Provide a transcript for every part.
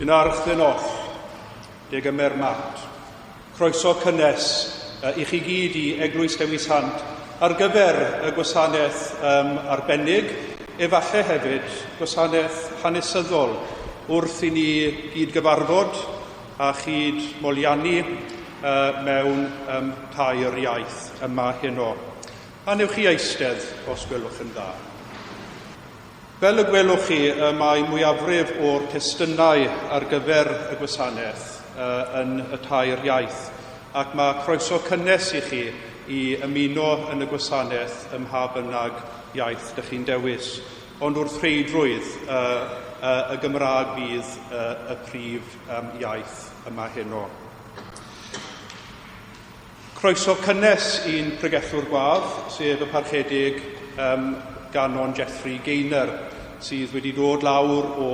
Yn archddyn oll, deg ymer mat. Croeso cynnes i chi gyd i Eglwys Dewi Sant ar gyfer y gwasanaeth arbennig, efallai hefyd gwasanaeth hanesyddol wrth i ni gyd gyfarfod a chyd moliannu mewn tair iaith yma heno. A newch chi eistedd os gwelwch yn dda. Fel y gwelwch chi, mae mwyafrif o'r testunau ar gyfer y gwasanaeth yn y tair iaith, ac mae croeso cynnes i chi i ymuno yn y gwasanaeth ym mha bynnag iaith dych chi'n dewis, ond wrth reidrwydd y Gymraeg bydd y prif iaith yma heno. Croeso cynnes i'n Pregethwr gwadd, sef y Parch'g Canon Gaynor, sydd wedi dod lawr o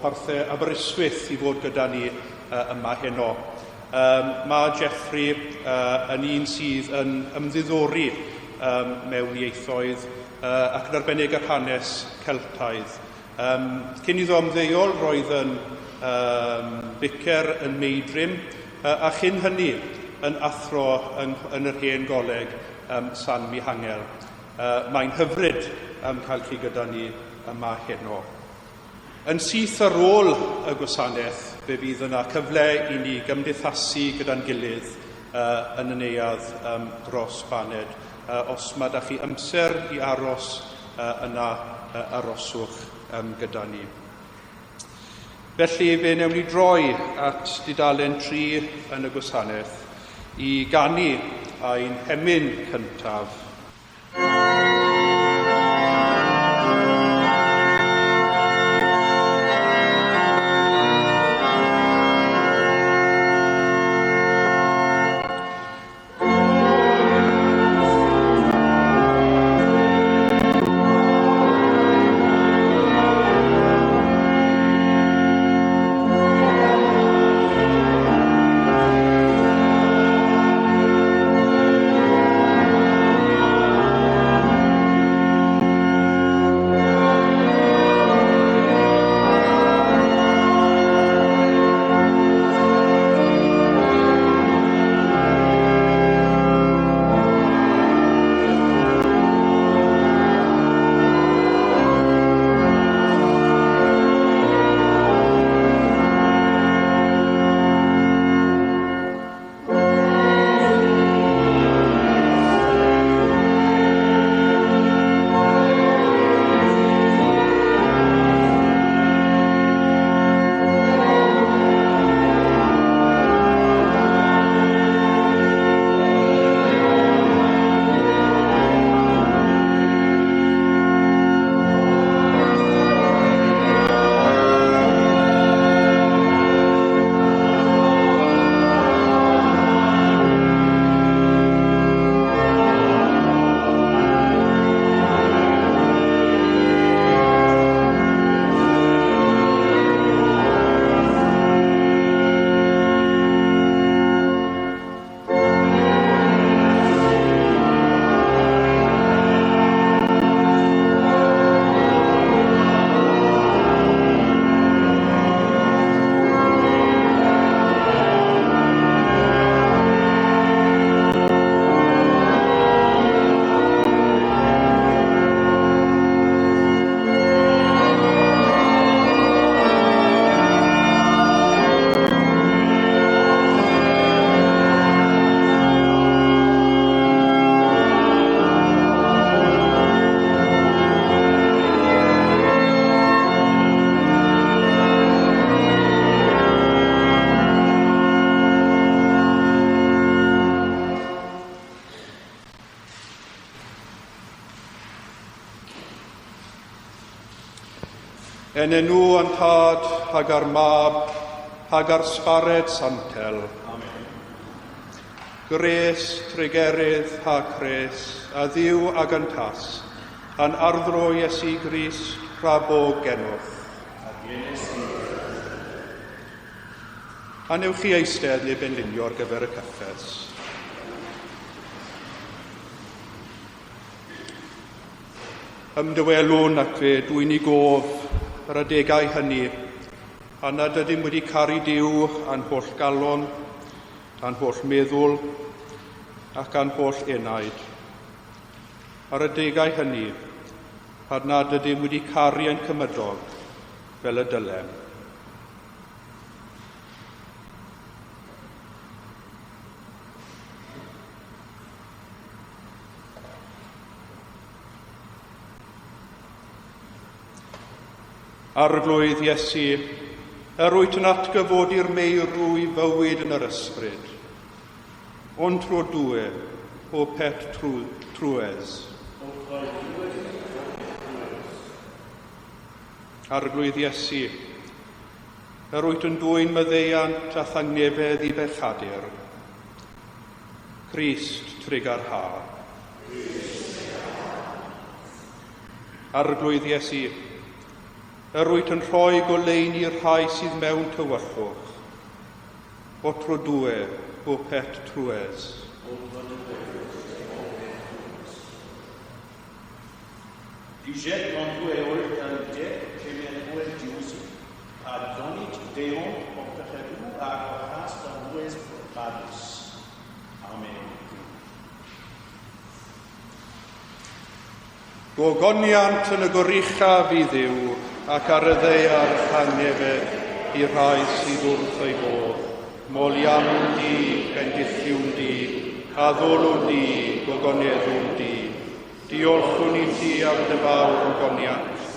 Parthau Aberystwyth i fod gyda ni yma heno. Mae Geoffrey yn un sydd yn ymddiddori mewn ieithoedd ac yn arbennig yr hanes Celtaidd. Cyn iddo ymddeol, roedd yn bicer yn meidrym, a chyn hynny yn athro yn yr hen goleg Sant Mihangel. Mae'n hyfryd cael chi gyda ni yma heno. Yn syth ar ôl y gwasanaeth, fe fydd yna cyfle i ni gymdeithasu gyda'n gilydd yn y neuadd dros baned. Os mae da chi amser i aros yna, aroswch gyda ni. Felly fe newn ni droi at dudalen 3 yn y gwasanaeth i ganu ein hemyn cyntaf. En enw yn tad, hag ar mab, hag ar sbared santel. Amen. Gres, Tregerydd, ha cres, a ddiw ag yn tas, an arddro Iesu Grist, rhabo genwch. A newch chi eistedd neu benlinio ar gyfer y cyffes. Ymdywelwn ac fe dwi'n i gof yr adegau hynny a nad ydym wedi caru Duw a'n holl galon, a'n holl meddwl, ac a'n holl enaid. Ar y degau hynny, a nad ydym wedi caru ein cymydog fel y dylem. Arglwydd Iesu, yr wyt yn atgyfodi'r meirw i fywyd yn yr ysbryd, ond tro dwe o pet trwes. Arglwydd Iesu, yr wyt yn dwy'n myddeiant a thangnefedd i bechadur, Crist trigar ha. Arglwydd Iesu, yr wyt yn rhoi goleini'r rhai sydd mewn tywyllwch, o tro dwe o pet trwes. Du jette en dweud yn de, cymryd dweud diwys, a donit deon o Pregethwr a gwachas dan dweud Davies. Amen. Gogoniant yn y gorucha fi Dduw, ac ar y ddeiar thangnefedd i'r rhai sydd wrth ei bodd. Molianwn di, bendithiwn di, a ddolwn di, gogoneddwn di. Diolchwn i ti am dy fawr gogoniant.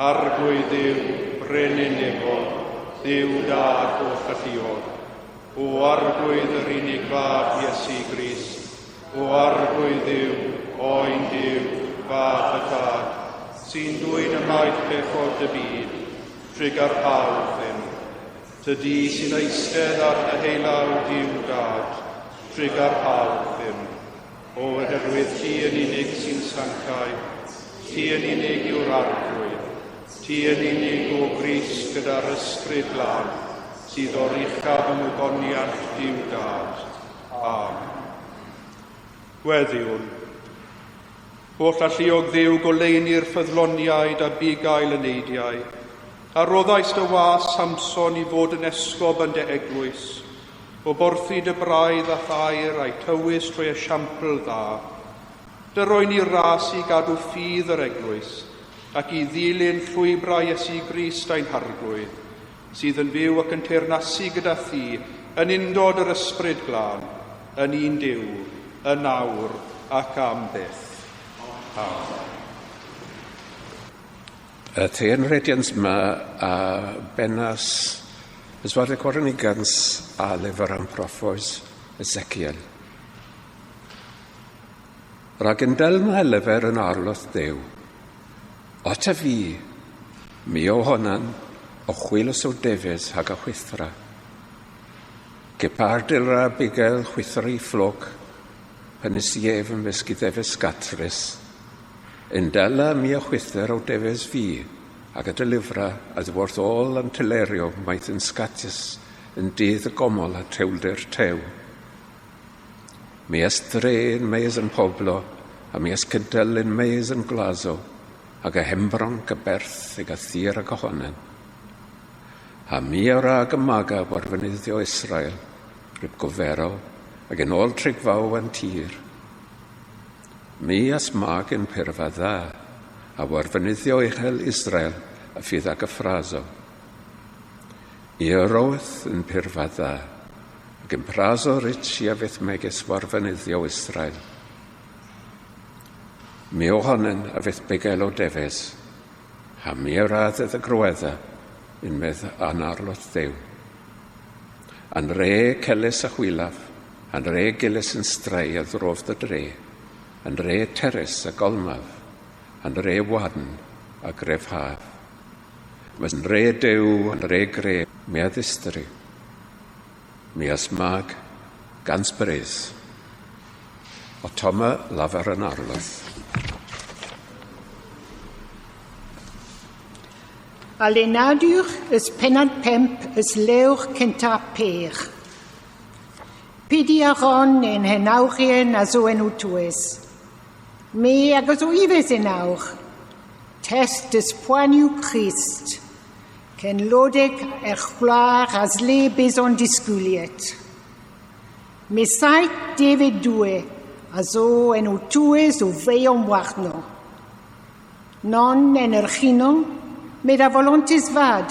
Arglwydd Dduw, brenin negol, Dduw dad o challuodd. O arglwydd yr unig fab Iesu Grist. O arglwydd Dduw, oen Dduw, fab y tad, sy'n dwy'n y maith bechod y byd, trigar hawdd ddim. Tydi sy'n eistedd ar dy heilaw Duw dad, trigar hawdd ddim. Oherwydd ti yn unig sy'n sancau, ti yn unig yw'r arglwydd, ti yn unig o gris gyda'r ysbryd glân, sydd o'r uchaf yn wygoniant Duw dad. Amen. Gweddiwn. Holl alluog Dduw goleini'r ffyddloniaid a bugail y neidiau, a roddais dy was Samson i fod yn esgob yn dy eglwys, o borthi dy braidd a thair a'i tywys trwy esiampl dda. Dy roen i ras i gadw ffydd yr eglwys, ac i ddilyn llwybrau Iesu Grist a'n harglwydd, sydd yn fyw ac yn teyrnasu gyda thi, yn undod yr ysbryd glân, yn un Duw, yn awr ac am byth. Y teirieithog yma a benas ysfardig Coronigans a lyfr am proffwys Ezekiel. Rag yn delma lyfr yn arlodd Dduw. O ta fi, mi o honan, o chwilys o Davies hag a chwythra. Gepar dilra bigel chwythra i fflog, hynnes i ef yn fysgu Davies gatrys. Yn dela mi a chwythyr o Davies fi, ac y lyfra a ddwrth ôl am tylerio maeth yn sgatius yn dydd y gomol a tewlder tew. Mi as dren meis yn poblo, a mi as cydylun meis yn glaso, ac y hembron gyberth ag a thir ag ohonen. A mi a rag y maga warfynyddio Israel, ryb goferol, ac yn ôl trigfaw yn tir. Mi as mag yn pyrfa dda, a warfynyddio uchel Israel a fydd ag y ffraso. I yrwyth yn pyrfa dda, ac yn praso rich i a fydd megis warfynyddio Israel. Mi o honen a fydd bigel o Davies, a mi o raddedd y grwedda yn medd anarlodd Dduw. An re celys a chwilaf, an re gilys yn strei a ddrof dy dre, an re terys a golmaf, an re wadn a grefhaf. Mas yn re dew, an re gre, mi a ddistri. Mi as mag, gans brys. O toma lafar yn arlodd. A lenadwch ys penad pemp ys lewch cynta per. Pidi a ron yn henawchien a zo en wtwys. Me ag os o ifes yn awch. Test ys poaniw Christ. Cenlodeg chwlar as le beson disgwyliet. Mesait Dewi dwe, a zo en o tues o feion warno. Non en chino, med a volontis vad.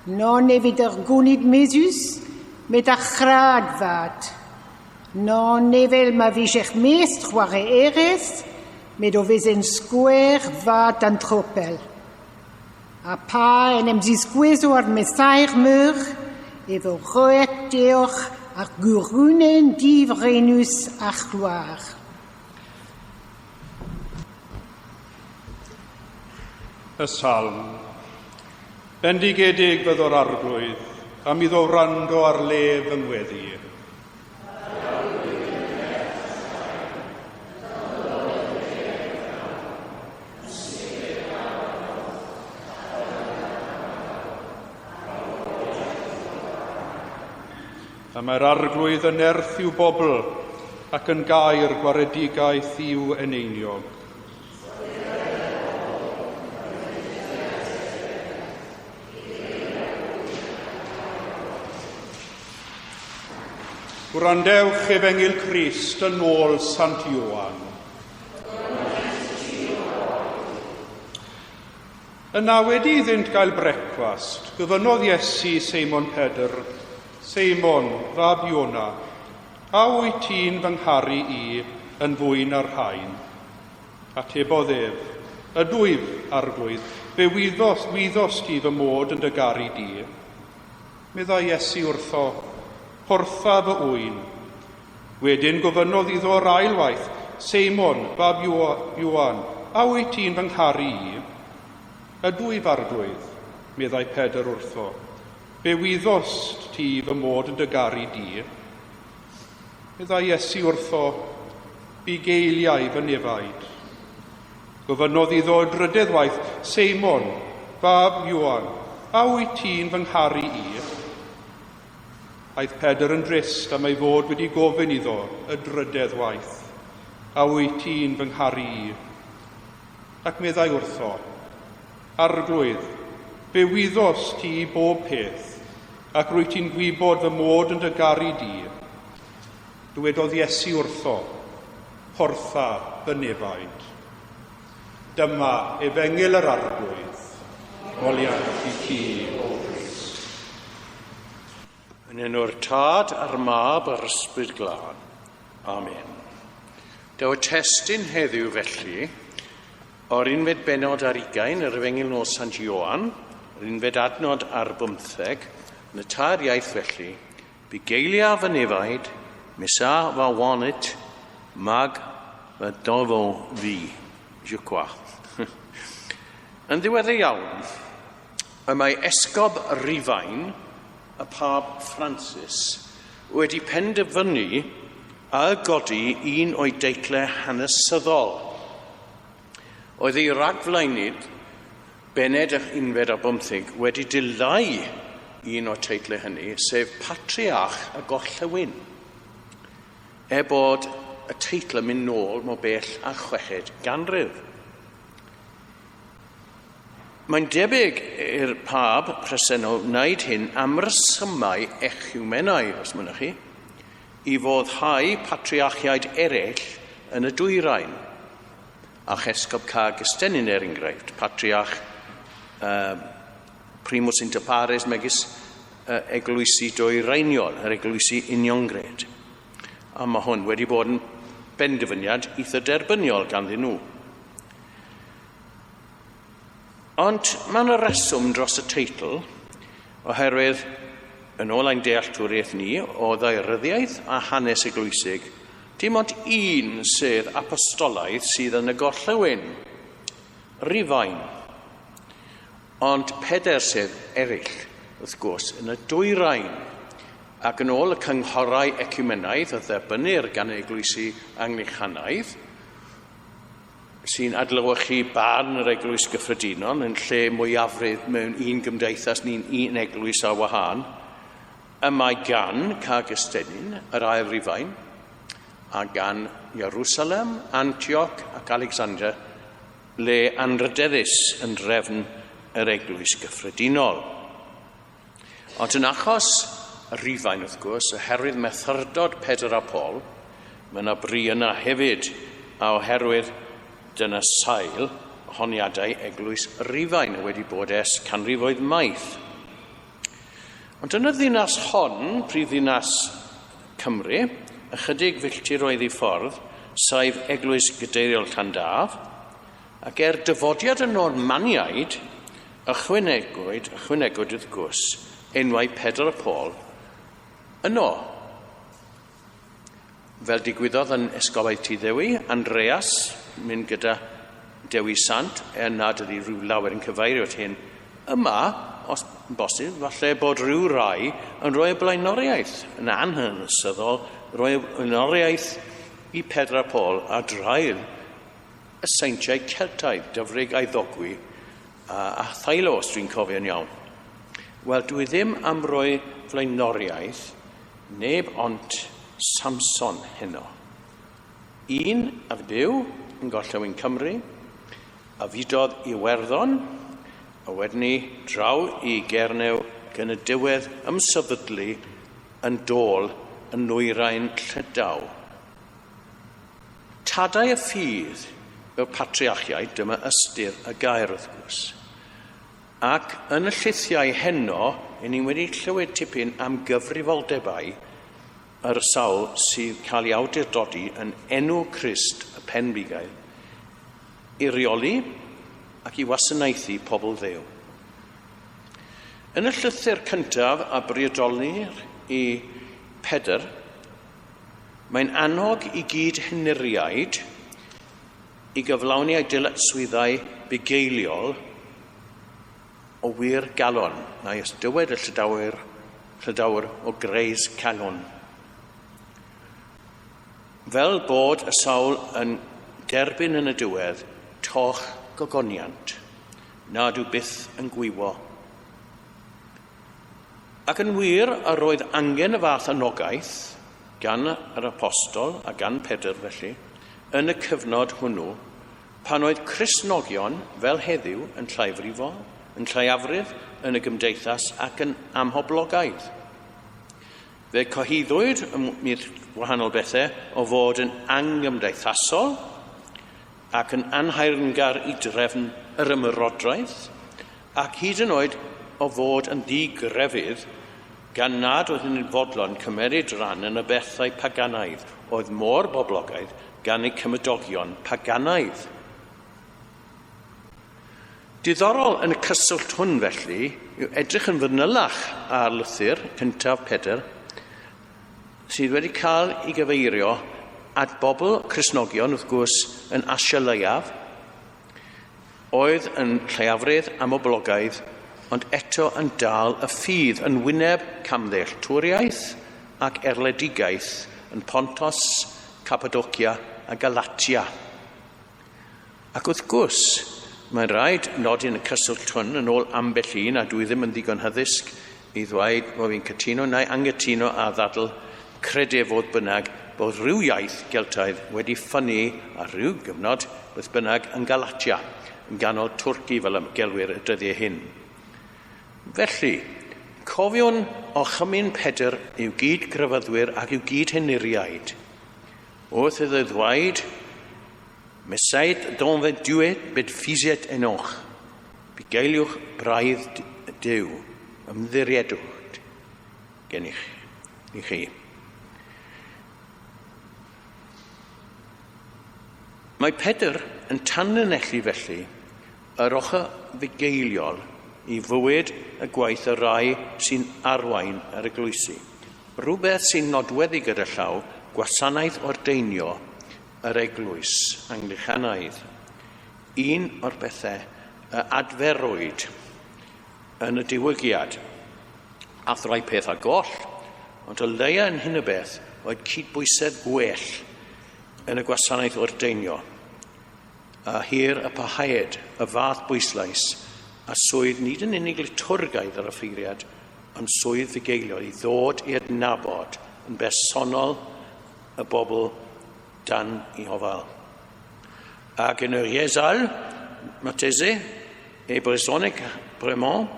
Non evit gonid mesus, med a chrad vad. Non evel ma visech meest chware eres, med o vesen square vad an tropel. A pa en em zisgwezo ar mesair meur, evo roet deoch ar gurunen divrenus a chloar. Y salm. Bendigedig fydd o'r arglwydd, am iddo wrando ar lef yng ngweddi. A mae'r arglwydd yn erth i'w bobl ac yn gair gwaredigaeth i'w eneiniog. Gwrandewch Efengil Crist yn ôl Sant Ioan. Yna wedi iddynt gael brecwast, gofynodd Iesu Seimon Pedr, Seimon, fab Iona, a wyt ti'n fy ngharu I yn fwy na'r rhain? Atebodd ef, ydwyf, arglwydd, fe wyddos ti fy mod yn dy garu di. Medda Iesu wrtho, portha fy ŵyn. Wedyn gofynodd iddo'r ail waith, Seimon, fab Ioan, a wyt ti'n fy ngharu I? Ydwyf, arglwydd, meddai Pedr wrtho. Fe wyddost ti fy mod yn dy garu di. Medda Iesu wrtho, bu geiliau fy nefaid. Gofynodd iddo drydydd waith, Seimon, fab Ioan, a wyt ti'n fy ngharu I? Aeth Pedr yn drist am ei fod wedi gofyn iddo y drydydd waith, a wyt ti'n fy ngharu I? Ac meddai wrtho, arglwydd, fe wyddos ti bob peth, ac rwy ti'n gwybod fy mod yn dy garu di. Dywedodd Iesu wrtho, portha fy nefaid. Dyma Efengil yr arglwydd, oliad I ti o Grist. Yn enw'r Tad a'r Mab a'r Ysbryd Glân. Amen. Daw testyn heddiw felly, o'r unfed benod ar 20 yr Efengil nos Sant Ioan, yr unfed adnod ar 15, yn y Teirieithog felly, bu geilia fy nefaid, mesa fa wanit, mag fy dofo fi. Je crois. Yn ddiweddau iawn, y mae esgob Rifain, y Pab Francis, wedi penderfynu a godi un o'i deitlau hanesyddol. Oedd ei ragflaenydd, Bened yr unfed ar 15, wedi dileu un o'r teitlau hynny, sef Patriarch y Gorllewin, bod y teitl yn mynd nôl mor bell a 6 ganrif. Mae'n debyg i'r Pab presennol wneud hyn am resymau echumenaidd, os mynnwch chi, I foddhau patriarchiaid eraill yn y dwyrain. A chesgob Caerdydd er enghraifft, patriarch primus inter pares megis eglwysi dwyreiniol, yr eglwysi uniongred. A mae hwn wedi bod yn benderfyniad eitha derbyniol ganddyn nhw. Ond mae yna reswm dros y teitl, oherwydd yn ôl ein dealltwriaeth ni o ddaearyddiaeth a hanes eglwysig, dim ond un sydd apostolaidd sydd yn y gorllewin, Rifain. Ond 4 sydd eraill, wrth gwrs, yn y dwyrain, ac yn ôl y cynghorau ecumenaidd a dderbynir gan y eglwysi Anglichanaidd, sy'n adlewyrchu barn yr eglwys gyffredinol yn lle mwyafrif mewn un gymdeithas ni'n un eglwys a wahân, y mae gan Caerdydd, yr ail Rifain, a gan Jerusalem, Antioch ac Alexandria, le anrydeddus yn drefn yr eglwys gyffredinol. Ond yn achos y Rhufain wrth gwrs, oherwydd methyrdod Pedr a Paul, mae yna bri yna hefyd, a oherwydd dyna sail honiadau Eglwys Rhufain wedi bod ers canrifoedd maith. Ond yn y ddinas hon, prif ddinas Cymru, ychydig filltir oedd ei ffordd, saif Eglwys Gadeiriol Llandaf, ac dyfodiad y Normaniaid, ychwanegwyd wrth gwrs enwau Pedr a Paul yno. Fel digwyddodd yn ysgolhaig Tŷ Dewi, Andreas, mynd gyda Dewi Sant, nad ydy rhyw lawer yn cyfeirio at hyn, yma, os yn bosib, falle bod rhyw rai yn rhoi y blaenoriaeth yn anhynysyddol, rhoi y blaenoriaeth i Pedr a Paul a drael y seintiau Celtaidd, Dyfrig a'i ddogwi, a Thailos, dwi'n cofio'n iawn. Wel, dwi ddim am roi flaenoriaeth, neb ond Samson heno. Un a fyw yn Gorllewin Cymru, a fudodd i Iwerddon, a wedyn ni draw i Gernew gan y diwedd ymsefydlu yn dôl yn nwyrain Llydaw. Tadau y ffydd fel patriarchiaid, dyma ystyr y gair wrth gwrs. Ac yn y llithiau heno, ni wedi clywed tipyn am gyfrifoldebau yr sawl sydd cael ei awdurdodi yn enw Crist y penbigail, i reoli ac i wasanaethu pobl Dduw. Yn y llythyr cyntaf a briodolnir i Pedr, mae'n annog i gyd hyniriaid i gyflawni ei dyletswyddau bugeiliol o wir galon, neu ysdywed y Llydawr o greis calon. Fel bod y sawl yn derbyn yn y diwedd toch gogoniant, nad yw byth yn gwywo. Ac yn wir, yr oedd angen y fath anogaeth gan yr apostol a gan Pedr felly, yn y cyfnod hwnnw, pan oedd Cristnogion fel heddiw yn llaifrifo, yn lleiafrif yn y gymdeithas ac yn amhoblogaidd. Fe cyhoeddwyd ym wahanol bethau o fod yn angymdeithasol ac yn anhairngar i drefn yr ymyrodraeth, ac hyd yn oed o fod yn ddigrefydd gan nad oedd yn fodlon cymeryd ran yn y bethau paganaidd oedd mor boblogaidd gan eu cymodogion paganaidd. Diddorol yn y cyswllt hwn felly yw edrych yn fanylach ar lythyr cyntaf Pedr sydd wedi cael ei gyfeirio at bobl Cristnogion wrth gwrs yn Asia Leiaf, oedd yn lleiafredd amoblogaidd, ond eto yn dal y ffydd yn wyneb camddealltwriaeth ac erledigaeth yn Pontos, Cappadocia a Galatia. Ac wrth gwrs, mae'n rhaid nodyn y cyswllt hwn yn ôl ambell un, a dwi ddim yn ddigon hyddysg i ddweud bod fi'n cytuno neu angytuno a ddadl credefod bynnag bod rhyw iaith Geltaidd wedi ffynnu a rhyw gyfnod beth bynnag yn Galatia, yn ganol Twrci fel ymgelwyr y dyddiau hyn. Felly, cofion o chymyn Pedr yw gyd grefyddwyr ac yw gyd hyniriaid. Wrth iddo ddweud, mesaid don fe diwed byd ffisiet enoch, bugeiliwch braidd Duw, ymddiriedwch gen i chi. Mae Pedr yn tanlinellu felly yr ochr fugeiliol i fywyd y gwaith y rai sy'n arwain yr eglwysi. Rhywbeth sy'n nodweddu gyda llaw gwasanaeth ordeinio yr eglwys Anglichanaidd. Un o'r bethau y adferwyd yn y diwygiad. Ath rai pethau goll, ond o leia yn hyn y beth oedd cydbwysedd gwell yn y gwasanaeth ordeinio, a hir y pahaiad, y fath bwyslais, a swydd nid yn unig liturgaidd ar y ffeiriad, ond swydd fugeiliol i ddod i adnabod yn bersonol y bobl dan i ofal. Ac yn yr Iesal, Matese, e Bresonic Bremont,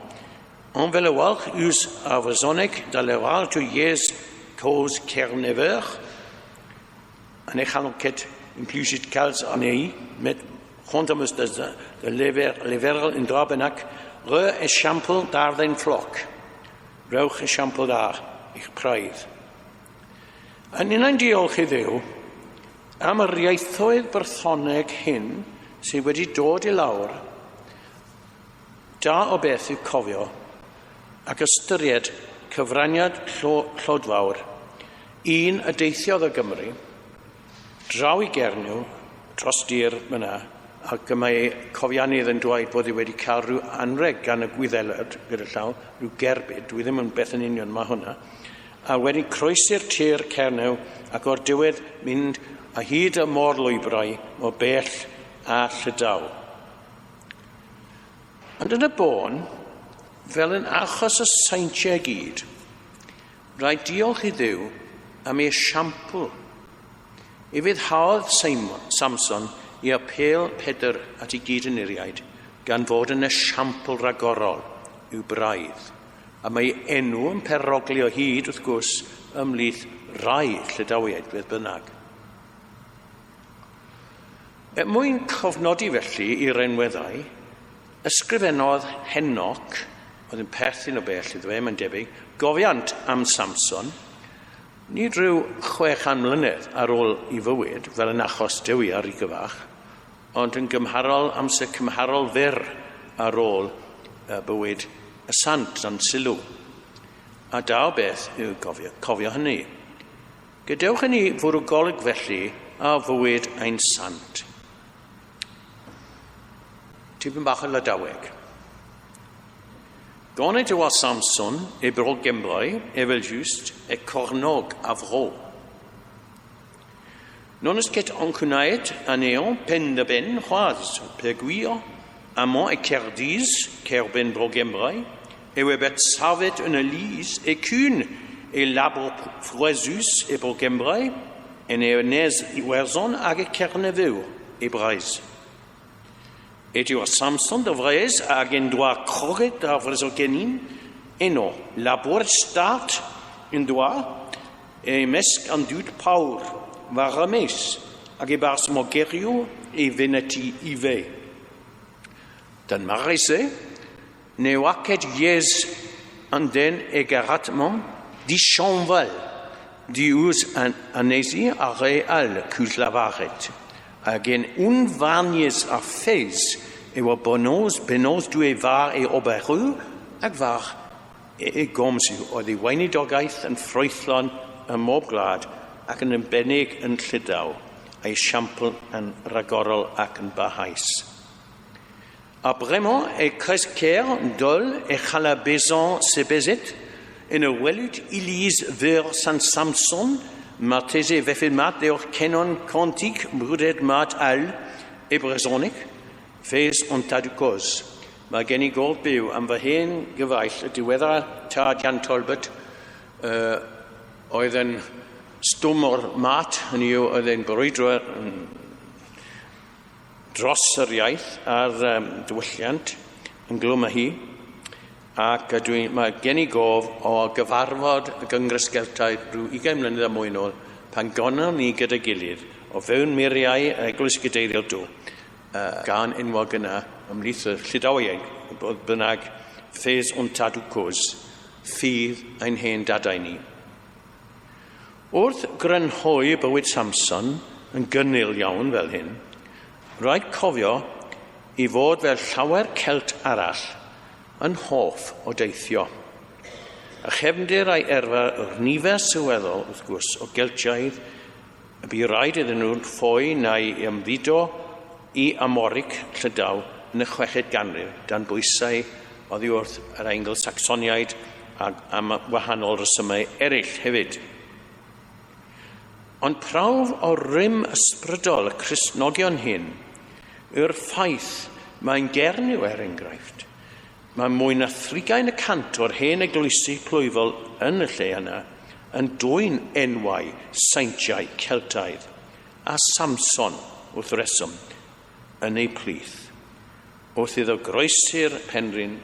Ond fel y walch yw's a Wasanaeth da lewal to yes cos Cernyweg, yn eich halwced inclusive cals an ei, met chontamus de leverel in drabenak, re esiampl darllen floc, rewch esiampl da i'ch praidd. Yn unau'n diolch i Dduw am yr ieithoedd byrthoneg hyn sydd wedi dod i lawr, da o beth i'w cofio ac ystyried cyfraniad llodfawr, un y deithiodd o Gymru, draw i Gernyw, dros dir myna, ac mae cofianydd yn dweud bod ei wedi cael rhyw anreg gan y Gwyddelod gyda llaw, rhyw gerbyd, dwi ddim yn beth yn union mae hwnna, a wedi croesi'r tir Cernyw ac o'r diwedd mynd a hyd y môr lwybrau o bell a Llydaw. Ond yn y bôn, fel yn achos y saintiau gyd, rhaid diolch i Dduw am ei esiampl. I fyddhaodd Samson i apel Pedr at ei gyd yn uriaid gan fod yn esiampl ragorol i'w braidd. A mae enw yn perogli o hyd, wrth gwrs, ymlith rai Llydawiaid beth bynnag. Mwyn cofnodi felly i'r enweddau, ysgrifennodd Henoc, oedd yn perthyn o bell iddo fe, mae'n debyg, gofiant am Samson, nid rhyw 600 mlynedd ar ôl i fywyd, fel yn achos Dewi ar ei gyfach, ond yn gymharol amser cymharol fyr ar ôl bywyd y Sant dan sylw. A da o beth yw cofio hynny. Gadewch i ni fwrwgolig felly a fywyd ein Sant. Tipyn bach o Llydaweg. Goned yw a Samson e Pregethwr, efel just, e cornog a fro. Non ys get oncwnaed a neon pen de ben chwaz per gwir, amant e Caerdydd, Cerben Pregethwr, e webet safed yn y lys e cwn e labor froesus e Pregethwr, en e nes i werson ag e Cernyweg e braiz. Et yw a Samson de vrez ag en doa kroget a vrez o genin, eno labor start en doa e mesk an dud paur var remes ag e bars mogerio e veneti i ve. Dan Mairlis ne waket yes an den e garatman di chanval di us an anesi a real kuslavaret. Again unvarnies a fez e wa benos du e var e oberu ag var e gomsiw oedd ei weinidogaeth yn ffrwythlon yn mobglad ac yn embenig yn Llydaw a'i siampl yn ragorol ac yn bahais. A bremo e crescer dol e chalabezon sebezet yn y welwyd Elise ver Sant Samson Martese veffel mat deoch Canon contig bruded mat al e bresonig fes on taducos. Mae gen i gold byw am fy hen gyfaill y diweddar tad Jan Tolbert oedd yn stwm o'r mat, hynny yw oedd yn brwydro dros yr iaith a'r diwylliant yn glwm â hi. Ac mae gen i gof o gyfarfod y Gyngres Geltaidd rhyw 20 mlynedd a mwy nôl pan gonon ni gyda gilydd o fewn muriau Eglwys Gadeiriol gan enwog yna ymlith y Llydaweg bod bynnag ffes o'n tadw cwrs ffydd ein hen dadau ni. Wrth grynhoi bywyd Samson yn gynnil iawn fel hyn, rhaid cofio i fod fel llawer Celt arall yn hoff o deithio. A chefndir a'i erfa o'r nifer sylweddol, wrth gwrs, o Geltiaidd, y bu rhaid iddyn nhw'n ffoi neu ymddido i Amorig Llydaw yn y 6eg ganrif, dan bwysau oddi wrth yr Anglo-Saxoniaid a am wahanol resymau eraill hefyd. Ond prawf o rym ysbrydol y Cristnogion hyn yw'r ffaith mae'n Gernyw enghraifft. Mae mwy na 30% o'r hen eglwysi plwyfol yn y lle yna yn dwyn enwau saintiau Celtaidd a Samson wrth reswm yn ei plith. Wrth iddo groesi'r penrhyn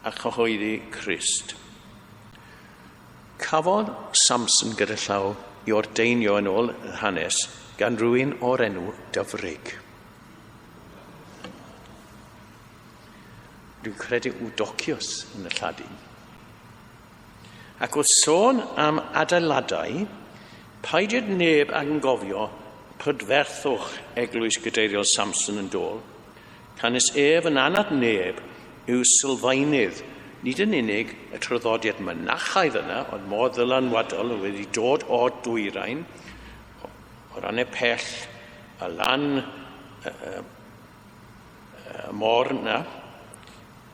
a chyhoeddi Crist. Cafodd Samson gyda llaw I ordeinio yn ôl y hanes gan rhywun o'r enw Dyfrig. Dwi'n credu Wdocius yn y lladin. Ac wrth sôn am adeiladau, paidiad neb ac yn gofio prydferthwch eglwys gadeiriol Samson yn dôl, canis ef yn anad neb yw sylfaenydd, nid yn unig y traddodiad mynachaidd yna, ond mor ddylanwadol wedi dod o'r dwyrain, o ran y pell, y lan y môr yna,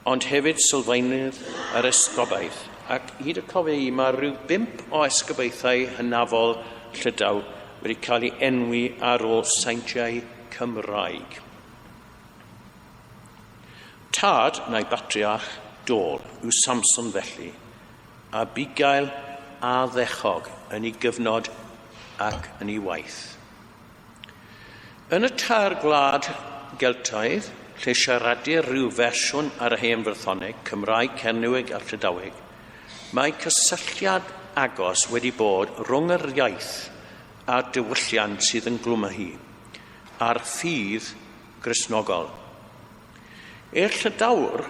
ond hefyd sylfaenydd yr esgobaeth. Ac hyd y cofio I, mae rhyw 5 o esgobaethau hynafol Llydaw wedi cael ei enwi ar ôl saintiau Cymraeg. Tad neu batriarch dôl yw Samson felly, a bugail a ddechog yn ei gyfnod ac yn ei waith. Yn y tair gwlad Geltaidd, lle siaradir rhyw fersiwn ar y hen Frythoneg, Cymraeg, Cernyweg a Llydaweg, mae cysylltiad agos wedi bod rhwng yr iaith a'r diwylliant sydd yn glwmyhu, a'r ffydd Gristnogol. Llydawr,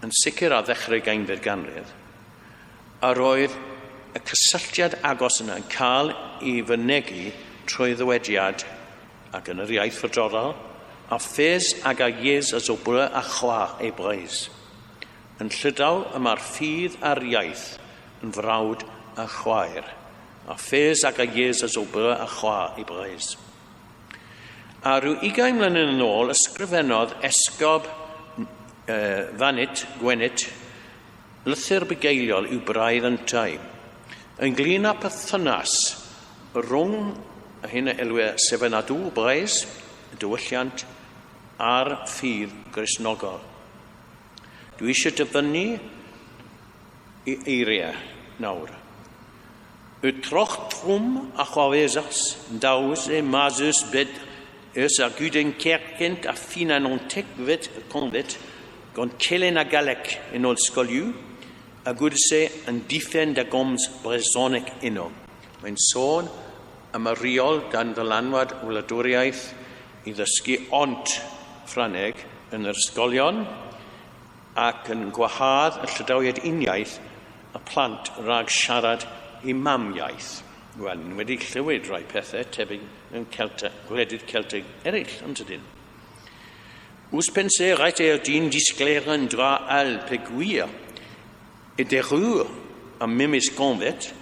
yn sicr a ddechrau gainfed ganrif, a roedd y cysylltiad agos yna yn cael ei fynegu trwy ddywediad ac yn yr iaith frodorol, a ffes ag a ies a zobra a chwa ebreis. Yn Llydaw y mae'r ffydd a'r iaith yn frawd a chwaer, a ffes ag a ies a zobra a chwa ebreis. A rhyw 20 mlynedd yn ôl, ysgrifennodd esgob fanit, gwenit, lythyr bugeiliol yw braidd yntau. Ynglŷn â perthynas rhwng hyn a elwe sefynadw breis, y diwylliant, a'r ffydd Gristnogol. Dwi eisiau dyfynnu I eiriau nawr. Y troch trwm a chwawesas, daws e masus bed ys a gwyden cercent a finan o'n tecfyd convit, gan celen a galec yn ôl sgoliw, a gwydse yn diffend a goms bresonic uno. Mae'n sôn am y reol dan ddylanwad wladwriaeth I ddysgu ont Ffrangeg yn yr ysgolion ac yn gwahardd y Llydawiad uniaeth y plant rhag siarad I mamiaeth. Wel, ni wedi clywed rai pethau tebyg yn gwledydd Celtig eraill, ond ydyn. Oes penser rhaid dyn disgleren dra al pegwyr e derwyr a mimis convet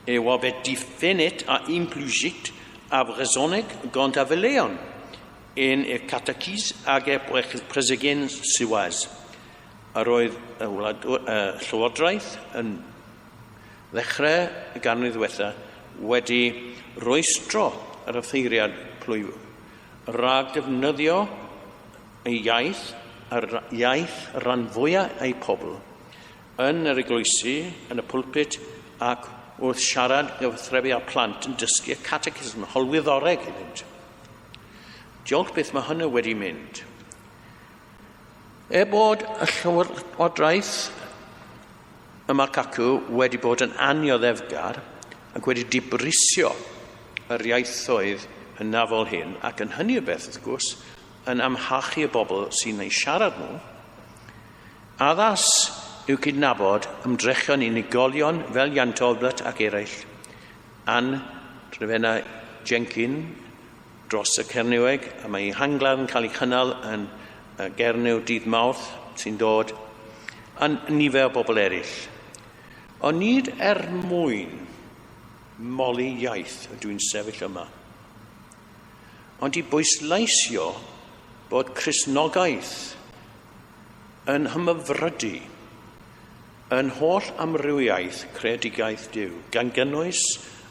e wabet diffenet a implugit a bresoneg gant a veleon en e catachis ag e presegen siwaz. A roedd Llywodraeth yn ddechrau y ganrif ddiwetha wedi rwystro ar y ffeiriad plwyw rhag defnyddio y iaith rhan fwyaf ei pobl yn yr eglwysi, yn y pwlpit ac wrth siarad gyfathrebu â plant yn dysgu y catechism holwyddoreg iddynt. Diolch beth mae hynny wedi mynd. Bod y Llywodraeth y Marcacw wedi bod yn annioddefgar ac wedi dibrisio yr iaithoedd hynafol hyn ac yn hynny o beth wrth gwrs yn amhachu y bobl sy'n ei siarad nhw, addas yw cydnabod ymdrechion unigolion fel Ian Talbot ac eraill, Ann Trefenna Jenkin dros y Cernyweg, a mae hangladd yn cael ei chynnal yn Gernyw Dydd Mawrth sy'n dod, a nifer o bobl eraill. Ond nid mwyn moli iaith ydw i'n sefyll yma, ond I bwysleisio bod Cristnogaeth yn hymyfrydu yn holl amrywiaeth creadigaeth Duw, gan gynnwys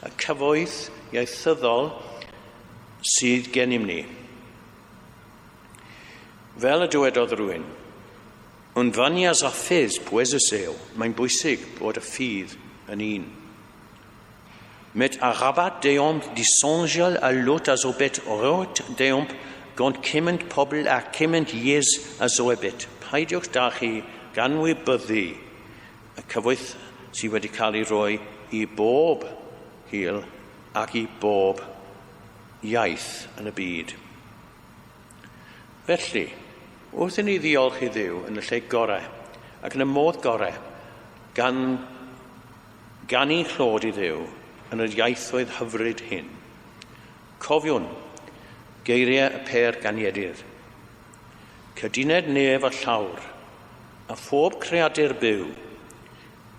y cyfoeth ieithyddol sydd gennym ni. Fel y dywedodd rhywun, yn fanias a ffys pwesyseo, mae'n bwysig bod y ffydd yn un. Met a rabat deomp disongel a lot as obet orot deomp gant cement pobl a cement ies as obet. Paidiwch da chi ganwybyddu y cyfoeth sydd wedi cael ei roi i bob hil ac i bob iaith yn y byd. Felly, wrth i ni ddiolch i Dduw yn y lle gorau ac yn y modd gorau gan ei chlod i Dduw yn yr iaithoedd hyfryd hyn, cofiwn geiriau y per ganiadur. Cyduned nef a llawr, a phob creadur byw,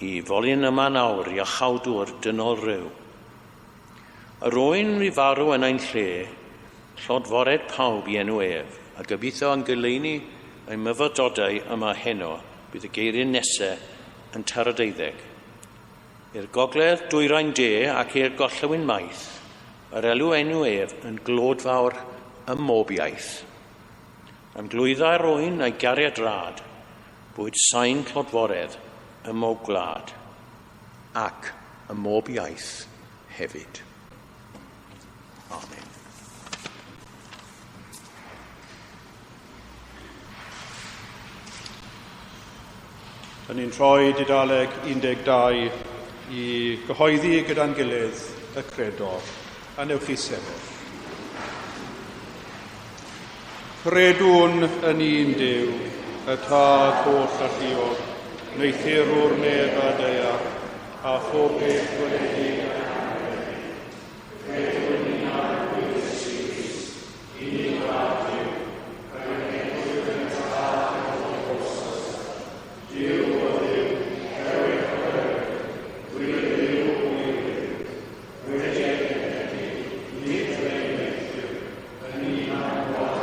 i folyn yma nawr i achawdwr dynol ryw. Yr oen mi farw yn ein lle, llodfored pawb i enw ef, a gobeithio yn goleuni ein myfyrdodau yma heno bydd y geiriau nesaf yn Teirieithog. I'r gogledd dwyrain de ac i'r gollewin maith, yr elw enw ef yn glodfawr ym mob iaith. Am glwyddau'r oen a'i gariad rad, bwyd sain clodforedd ym mob gwlad, ac ym mob iaith hefyd. Amen. Yn ni'n troi Llydaweg 12 i gyhoeddi gyda'n gilydd y credor, a newch chi sefyll. Credwn yn un Duw, y Tad holl a lluog, neithurwr neb a deall, a phob beth gweledig. Credwn yn Eglwys Crist, unig glad Duw, Pregethwr yn Tad holl bostos, Duw o Dduw, Cerwyd o Cerwyd, Gwir Dduw o Gwir, Gwredig Gwredig, nid Drenig Dduw, yn un am gwadd.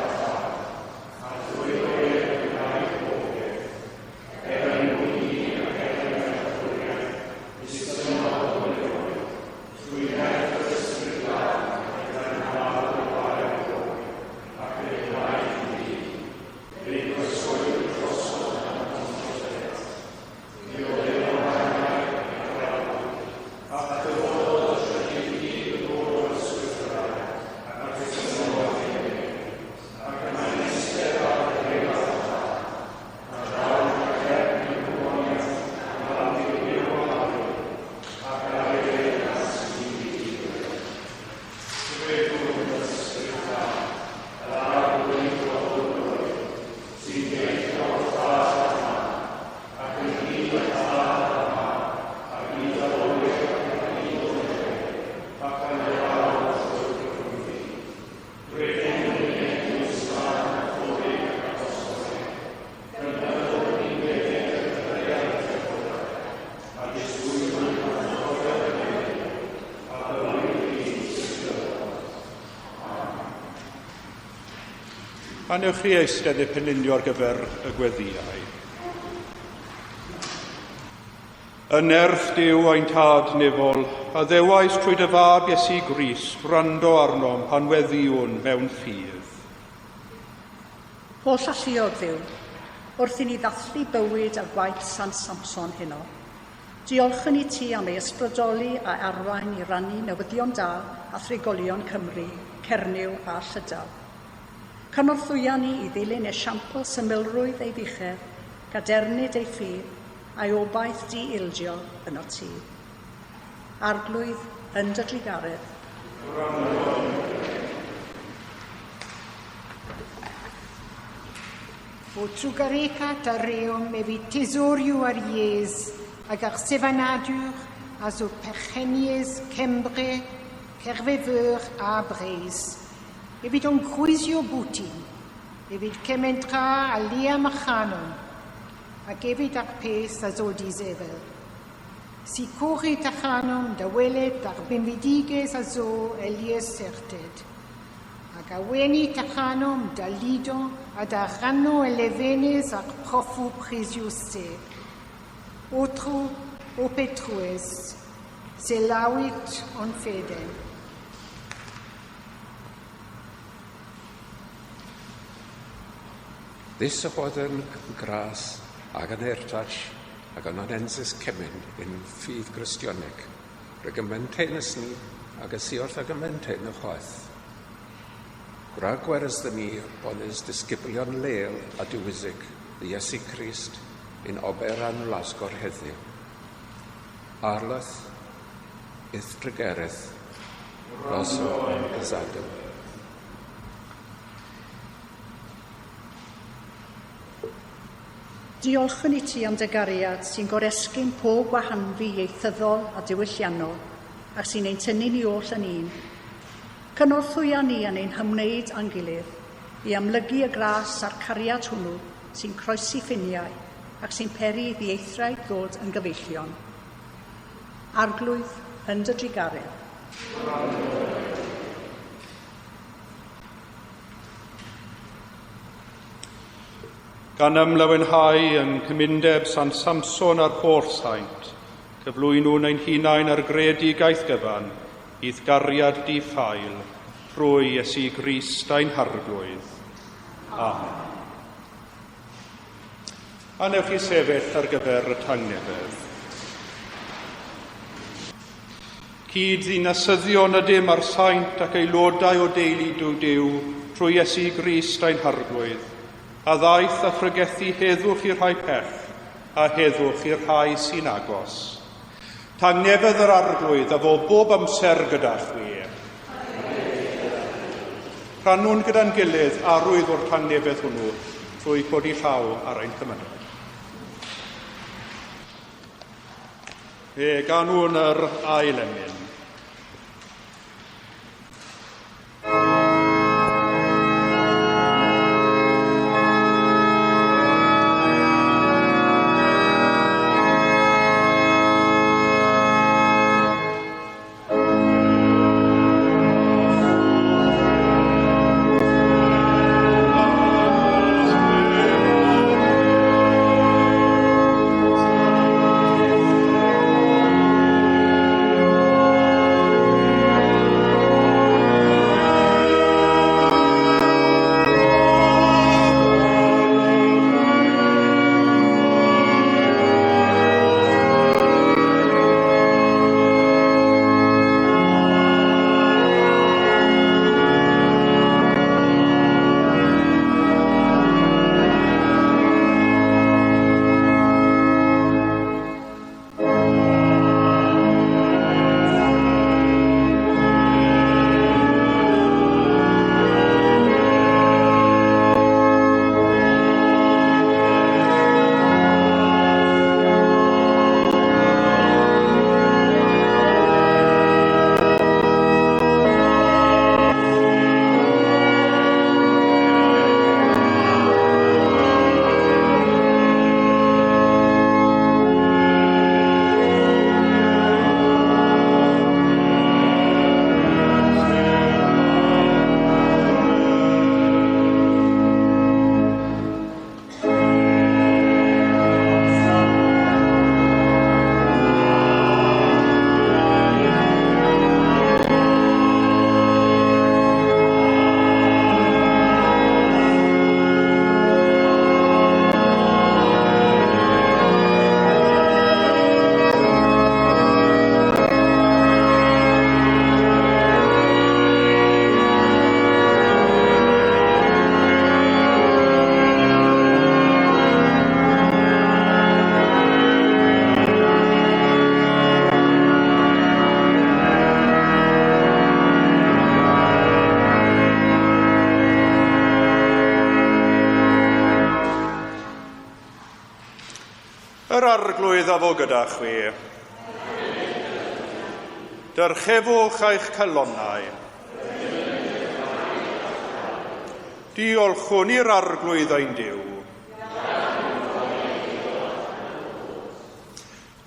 A newch chi eistedd eu penlinio ar gyfer y gweddiau. Y nerth Duw ein tad nifol, a ddewais trwy dy fab Iesu Grist, wrando arnom pan weddiwn mewn ffydd. Holl alluog Dduw, wrth i ni ddathlu bywyd a gwaith Sant Samson heno. Diolchyn i ti am ei ysbrydoli a arwain i rannu newyddion da a thrigolion Cymru, Cernyw a Llydaw. Cynorthwya ni i ddilyn esiampl symlrwydd ei ddichedd, gadernid ei ffydd, a'i obaith di-ildio yn o ti. Arglwydd yn dy Garedd. O trwgarecat a rewm e fi tesoriw ar ies, ag ar sefanadwr as o perchenies Cembre, Caerdydd a Breis. E fi o'n gwysio bwtyn, e fi cementra a liam a Canon, ac e fi ar pes a zodi zefel. Si corrit a Canon da welet ar benvidiges a zo Elias serted. Ac a wenit a Canon da Lidon a da ranno elevenes ar profu presius se. Otro o Petrues, se lawit on feden. This oedd yn gras ag yn ertach ag yn anensis cemin yn ffydd Gristioneg. Rwy'n gymentein ys ni ag ysiwrth ag gymentein y chwaith. Gwrag gweres dyn ni ond ys disgyblion leel a diwysig y Iesu Crist in oberan lasgor heddiw. Arlath, Ithrigereth, Rosw Ysadw. Diolch yn i ti am dy gariad sy'n goresgyn pob gwahanfu ieithyddol a diwylliannol ac sy'n ein tynnu ni oll yn un. Cynorthwya ni yn ein hymwneud a'n gilydd i amlygu y gras a'r cariad hwnnw sy'n croesi ffiniau ac sy'n peri i ddieithriad ddod yn gyfeillion. Arglwydd yn dy drigaredd. Gan ymlawenhau yn cymundeb Sant Samson a'r holl saint, cyflwy nhw'n ein hunain ar greadigaeth gyfan, idd gariad di ffail, trwy Iesu Grist ein harglwydd. Amen. A newch chi sefyll ar gyfer y tangnefedd. Cyd ddinasyddion ydym ar saint ac aelodau o deulu Duw trwy Iesu Grist ein harglwydd, a ddaeth a phregethu heddwch i'r rhai pell, a heddwch i'r rhai sy'n agos. Tangnefedd yr arglwydd a fo bob amser gyda chwi. Rhannwn gyda'n gilydd arwydd o'r tangnefedd hwnnw trwy codi llaw ar ein cymynau. Gan nhw'n yr ail emyn. Yr arglwydd a fo gyda chwi. Dyrchefwch eich calonnau. Diolchwn i'r arglwydd ein Duw.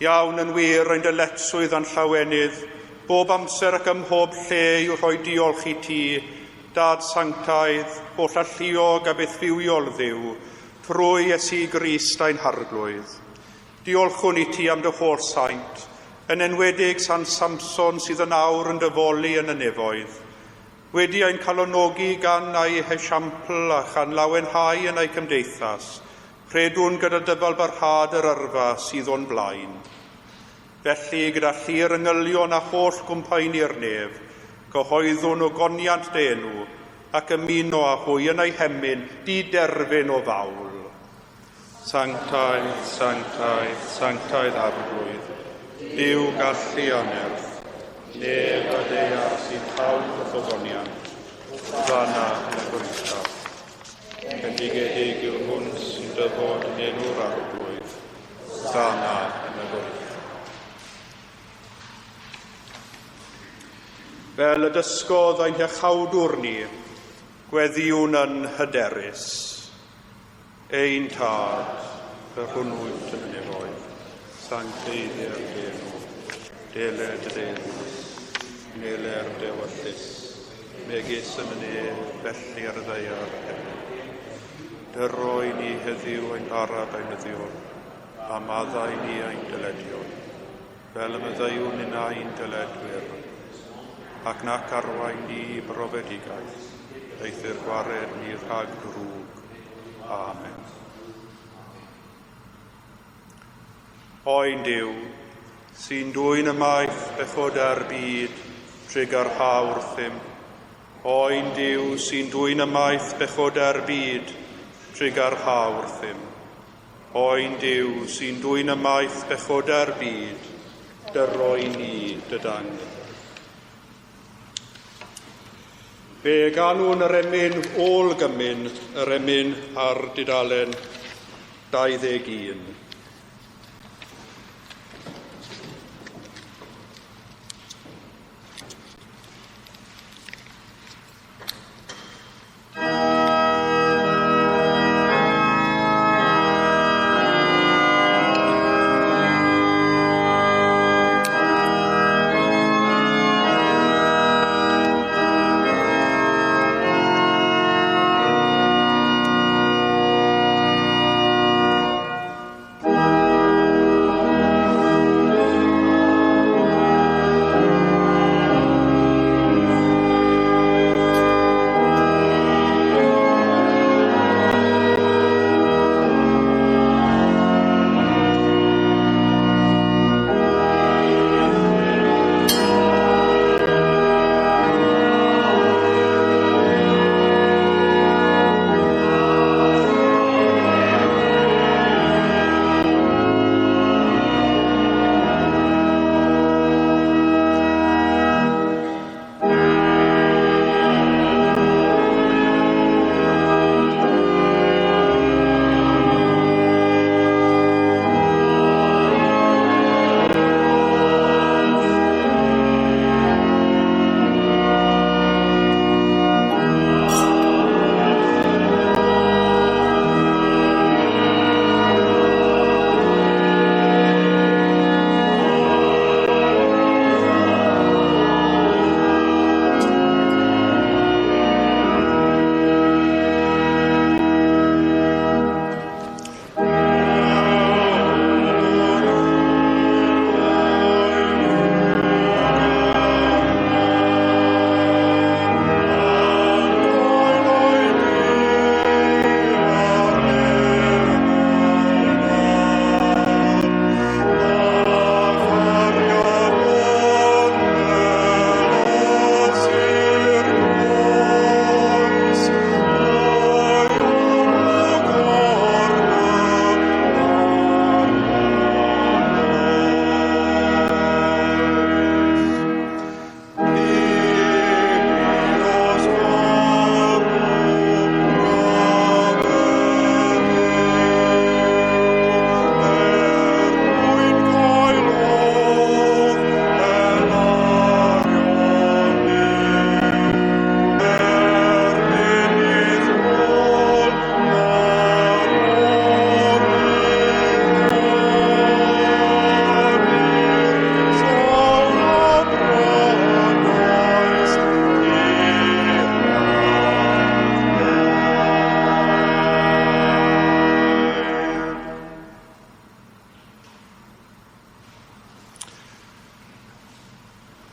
Iawn yn wir ein dyletswydd a'n llawenydd, bob amser ac ym mhob lle i'w rhoi diolch i ti, Dad Sanctaidd, holl alluog a beth fywiol Dduw, trwy Iesu Grist ein harglwydd. Diolchwn i ti am dy holl saint, yn enwedig Sant Samson sydd yn awr yn dyfoli yn y nefoedd. Wedi ein calonogi gan ei hesiampl a chan lawenhau yn ei cymdeithas, credwn gyda dyfal barhad yr yrfa sydd o'n blaen. Felly, gyda llir ynghylion a holl gwmpain i'r nef, gyhoeddwn o goniant denw ac ymuno â hwy yn ei hemyn di derfyn o fawl. Sanctaidd, sanctaidd, sanctaidd arglwydd, Duw gallu anerth, neb a deiar sy'n llawn o ffogonian, fanna yn y gwrthaf. Bendigedig yw'r hwn sy'n dyfod yn enw'r arglwydd, fanna yn y gwrthaf. Fel y dysgodd ein hiachawdwr ni, gweddiwn yn hyderus. Ein tad, y hwnnwyd yn y nefoedd, sancteiddio'r denw, deled y denw, neler dewyllus, megis y myne, felly ar y ddeiar hefyd. Dyroi ni heddiw ein arab ein yddion, a maddau ni ein dyledion, fel y myddaiwn yn ein dyledwyr, ac nac arwain ni brofedigaeth, eithir gwared ni rhag drwg. Amen. Oen Duw, sy'n dwy'n ymaith bechod ar byd, trig ar hawrthym. Oen Duw, sy'n dwy'n ymaith bechod ar byd, trig ar hawrthym. Oen Duw, sy'n dwy'n ymaith bechod ar byd, dyroi ni dydang. Fe ganwn yr emyn ôl gymyn, yr emyn ar dudalen 21.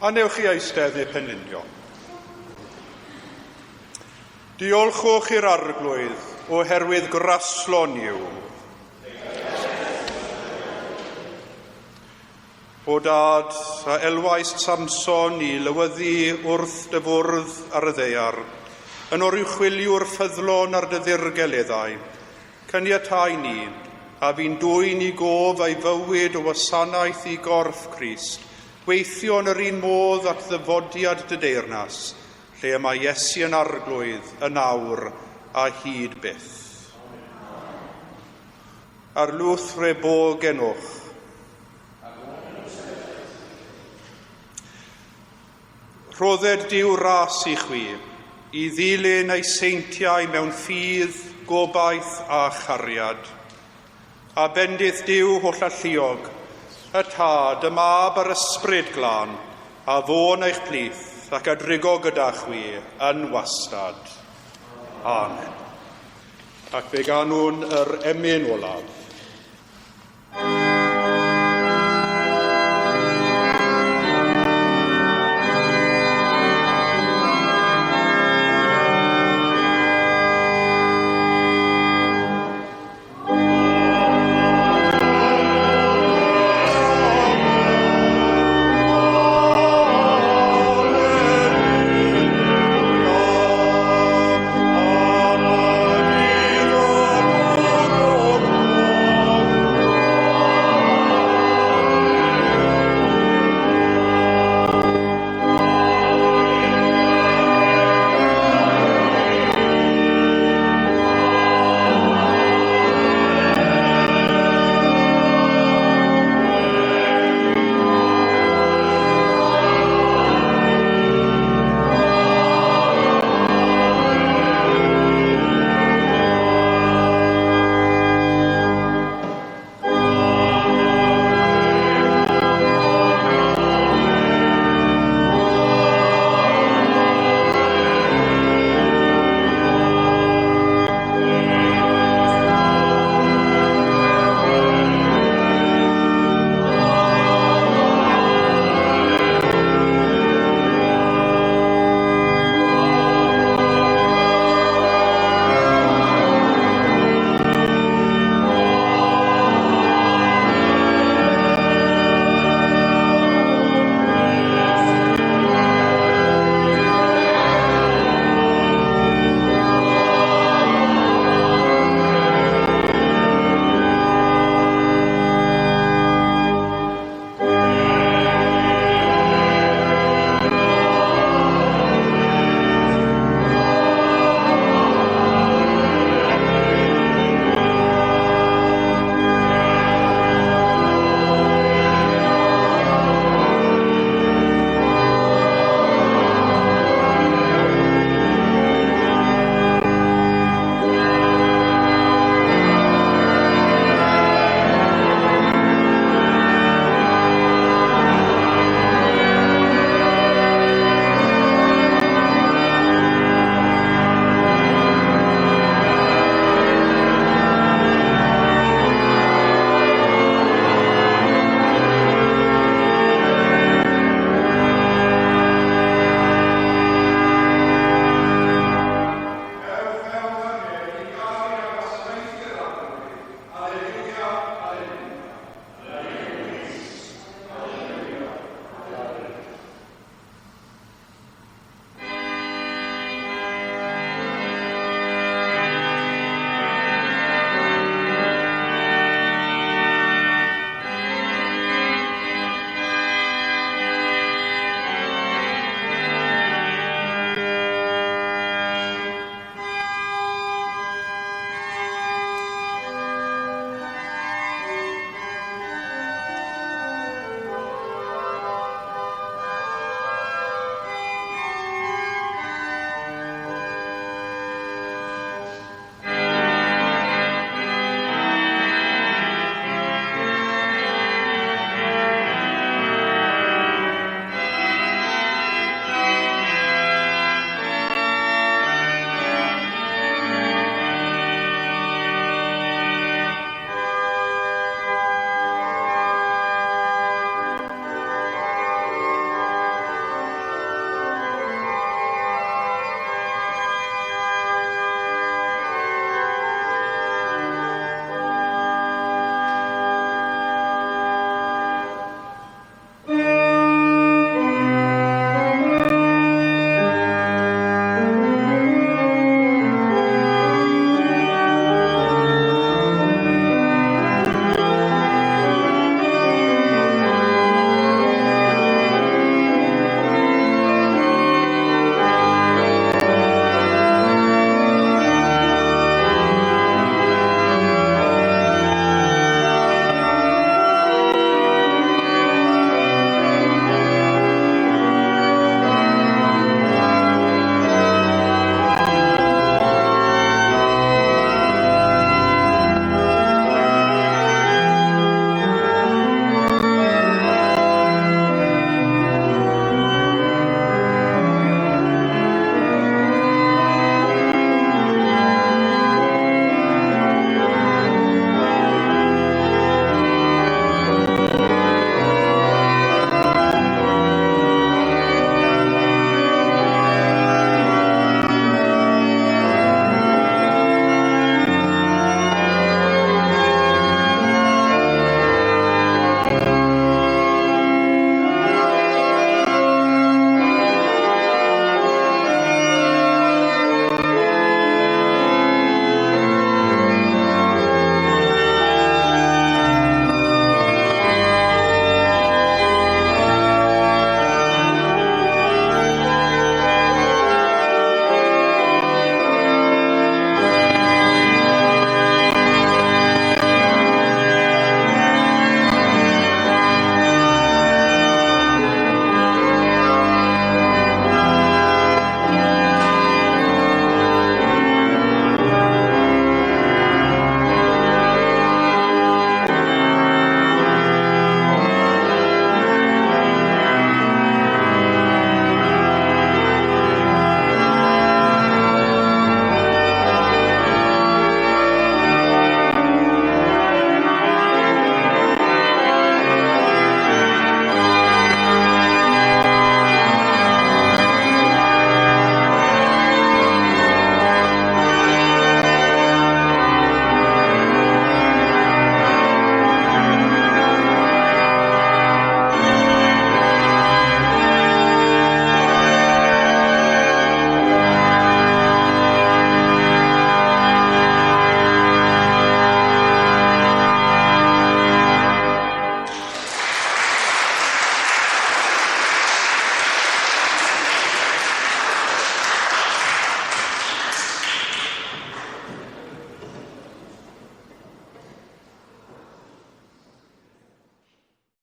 A newch chi eistedd eu penunion. Diolchwch i'r arglwydd oherwydd graslon yw. O dad a elwais Samson i lywyddu wrth dy fwrdd ar y ddeiar, yn o'r i'w chwiliw'r ffyddlon ar dy ddirgeleddau, cyniatau ni a fi'n dwyn i gof ei fywyd o wasanaeth i gorff Crist, weithio yn yr un modd at ddyfodiad dy deyrnas, lle mae Iesu yn arglwydd, yn awr a hyd byth. Ar lwth rebo genwch. Rhodded Duw ras i chwi, i ddilyn ei seintiau mewn ffydd, gobaith a chariad. A bendith Duw holl alluog, y tad, y mab a'r ysbryd glân, a fôn eich plith ac a drigo gyda chwi yn wastad. Amen. Ac fe ganwn yr emyn olaf.